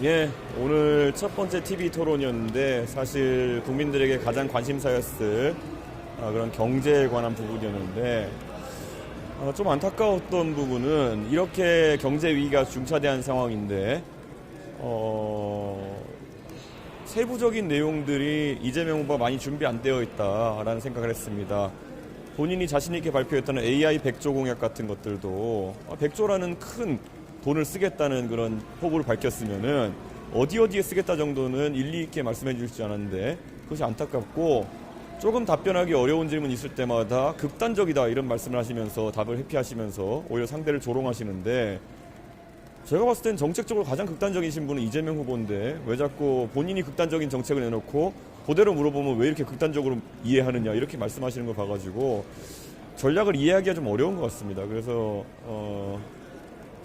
예, 오늘 첫 번째 TV 토론이었는데 사실 국민들에게 가장 관심사였을 그런 경제에 관한 부분이었는데 좀 안타까웠던 부분은 이렇게 경제 위기가 중차대한 상황인데 세부적인 내용들이 이재명 후보가 많이 준비 안 되어 있다라는 생각을 했습니다. 본인이 자신 있게 발표했던 AI 100조 공약 같은 것들도 100조라는 큰 돈을 쓰겠다는 그런 포부를 밝혔으면은 어디에 쓰겠다 정도는 일리 있게 말씀해 주시지 않았는데 그것이 안타깝고 조금 답변하기 어려운 질문 있을 때마다 극단적이다 이런 말씀을 하시면서 답을 회피하시면서 오히려 상대를 조롱하시는데 제가 봤을 땐 정책적으로 가장 극단적이신 분은 이재명 후보인데 왜 자꾸 본인이 극단적인 정책을 내놓고 그대로 물어보면 왜 이렇게 극단적으로 이해하느냐 이렇게 말씀하시는 걸 봐가지고 전략을 이해하기가 좀 어려운 것 같습니다. 그래서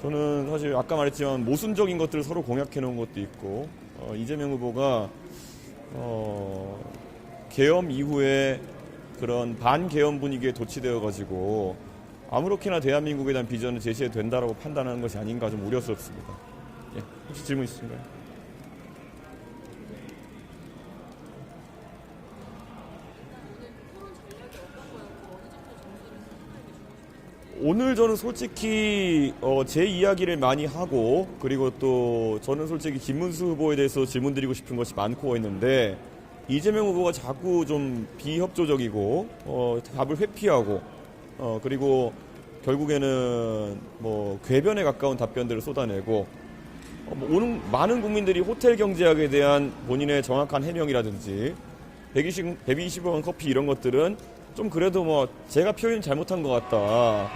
저는 사실 아까 말했지만 모순적인 것들을 서로 공약해 놓은 것도 있고 이재명 후보가 계엄 이후에 그런 반계엄 분위기에 도취되어 가지고 아무렇게나 대한민국에 대한 비전을 제시해도 된다라고 판단하는 것이 아닌가 좀 우려스럽습니다. 예, 혹시 질문 있으신가요? 오늘 저는 솔직히 제 이야기를 많이 하고 그리고 또 저는 솔직히 김문수 후보에 대해서 질문드리고 싶은 것이 많고 했는데 이재명 후보가 자꾸 좀 비협조적이고 답을 회피하고 그리고 결국에는 뭐 궤변에 가까운 답변들을 쏟아내고 오는 많은 국민들이 호텔 경제학에 대한 본인의 정확한 해명이라든지 120원 커피 이런 것들은 좀 그래도 뭐 제가 표현 잘못한 것 같다.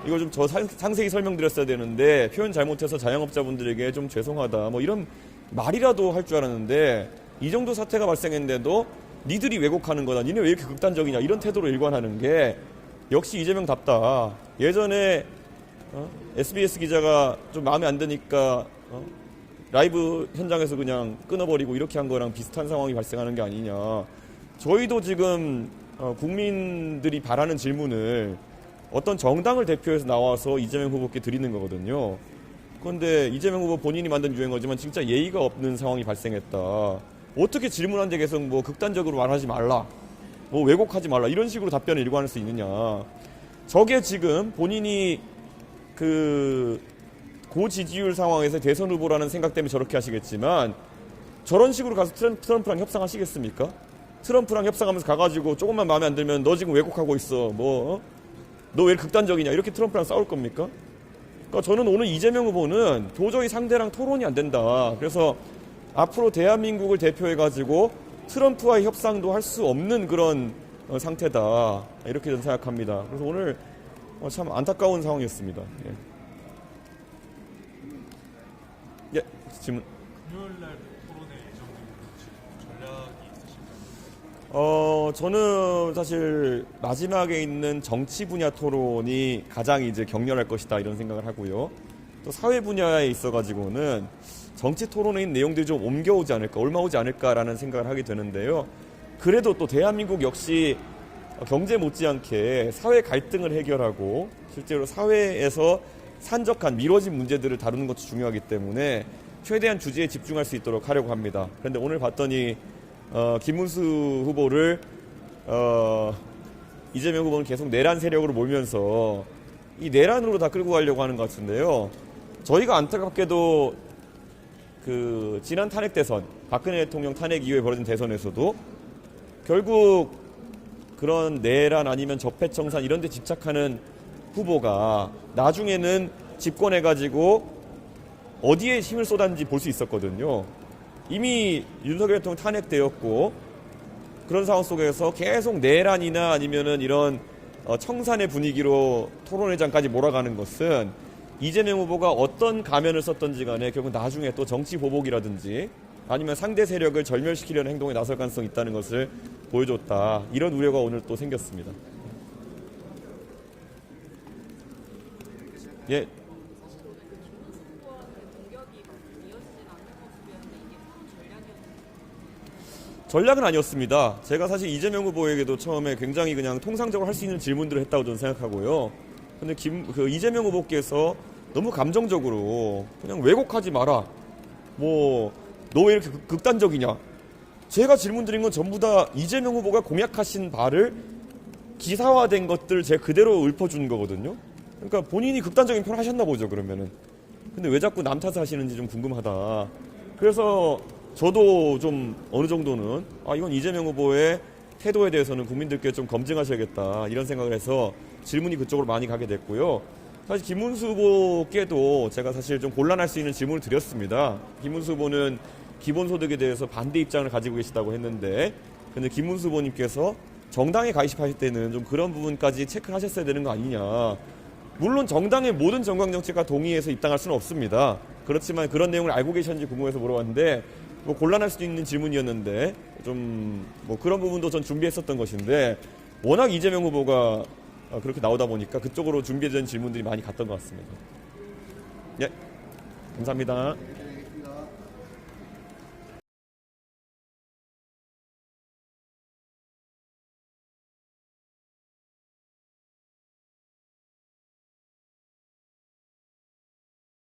이거 좀 저 상세히 설명드렸어야 되는데 표현 잘못해서 자영업자분들에게 좀 죄송하다. 뭐 이런 말이라도 할 줄 알았는데 이 정도 사태가 발생했는데도 니들이 왜곡하는 거다. 니네 왜 이렇게 극단적이냐. 이런 태도로 일관하는 게 역시 이재명답다. 예전에 SBS 기자가 좀 마음에 안 드니까 라이브 현장에서 그냥 끊어버리고 이렇게 한 거랑 비슷한 상황이 발생하는 게 아니냐. 저희도 지금 국민들이 바라는 질문을 어떤 정당을 대표해서 나와서 이재명 후보께 드리는 거거든요. 그런데 이재명 후보 본인이 만든 유행어지만 진짜 예의가 없는 상황이 발생했다. 어떻게 질문하는데 계속 뭐 극단적으로 말하지 말라, 뭐 왜곡하지 말라 이런 식으로 답변을 일관할 수 있느냐. 저게 지금 본인이 그 고지지율 상황에서 대선 후보라는 생각 때문에 저렇게 하시겠지만 저런 식으로 가서 트럼프랑 협상하시겠습니까? 트럼프랑 협상하면서 가가지고 조금만 마음에 안 들면 너 지금 왜곡하고 있어. 너 왜 극단적이냐. 이렇게 트럼프랑 싸울 겁니까? 그러니까 저는 오늘 이재명 후보는 도저히 상대랑 토론이 안 된다. 그래서 앞으로 대한민국을 대표해가지고 트럼프와의 협상도 할 수 없는 그런 상태다. 이렇게 저는 생각합니다. 그래서 오늘 참 안타까운 상황이었습니다. 예, 질문. 금요일날 토론회 예정된 전략이 있으신가요? 저는 사실 마지막에 있는 정치 분야 토론이 가장 이제 격렬할 것이다 이런 생각을 하고요. 또 사회 분야에 있어가지고는 정치 토론에 있는 내용들이 좀 옮겨오지 않을까, 옮아오지 않을까라는 생각을 하게 되는데요. 그래도 또 대한민국 역시 경제 못지않게 사회 갈등을 해결하고 실제로 사회에서 산적한 미뤄진 문제들을 다루는 것도 중요하기 때문에 최대한 주제에 집중할 수 있도록 하려고 합니다. 그런데 오늘 봤더니 김문수 후보를 이재명 후보는 계속 내란 세력으로 몰면서 이 내란으로 다 끌고 가려고 하는 것 같은데요. 저희가 안타깝게도 그 지난 탄핵 대선, 박근혜 대통령 탄핵 이후에 벌어진 대선에서도 결국 그런 내란 아니면 적폐청산 이런 데 집착하는 후보가 나중에는 집권해가지고 어디에 힘을 쏟았는지 볼 수 있었거든요. 이미 윤석열 대통령 탄핵되었고 그런 상황 속에서 계속 내란이나 아니면은 이런 청산의 분위기로 토론회장까지 몰아가는 것은 이재명 후보가 어떤 가면을 썼던지 간에 결국 나중에 또 정치 보복이라든지 아니면 상대 세력을 절멸시키려는 행동에 나설 가능성이 있다는 것을 보여줬다. 이런 우려가 오늘 또 생겼습니다. 예. 전략은 아니었습니다. 제가 사실 이재명 후보에게도 처음에 굉장히 그냥 통상적으로 할 수 있는 질문들을 했다고 저는 생각하고요. 근데 이재명 후보께서 너무 감정적으로 그냥 왜곡하지 마라. 뭐 너 왜 이렇게 극단적이냐? 제가 질문 드린 건 전부 다 이재명 후보가 공약하신 바를 기사화된 것들 제가 그대로 읊어준 거거든요. 그러니까 본인이 극단적인 표현을 하셨나 보죠, 그러면은. 근데 왜 자꾸 남 탓을 하시는지 좀 궁금하다. 그래서 저도 좀 어느 정도는 이건 이재명 후보의 태도에 대해서는 국민들께 좀 검증하셔야겠다 이런 생각을 해서 질문이 그쪽으로 많이 가게 됐고요. 사실 김문수 후보께도 제가 사실 좀 곤란할 수 있는 질문을 드렸습니다. 김문수 후보는 기본소득에 대해서 반대 입장을 가지고 계시다고 했는데, 근데 김문수 후보님께서 정당에 가입하실 때는 좀 그런 부분까지 체크를 하셨어야 되는 거 아니냐. 물론 정당의 모든 정강정책과 동의해서 입당할 수는 없습니다. 그렇지만 그런 내용을 알고 계셨는지 궁금해서 물어봤는데, 뭐 곤란할 수도 있는 질문이었는데 좀 뭐 그런 부분도 전 준비했었던 것인데, 워낙 이재명 후보가 그렇게 나오다 보니까 그쪽으로 준비된 질문들이 많이 갔던 것 같습니다. 예, 감사합니다.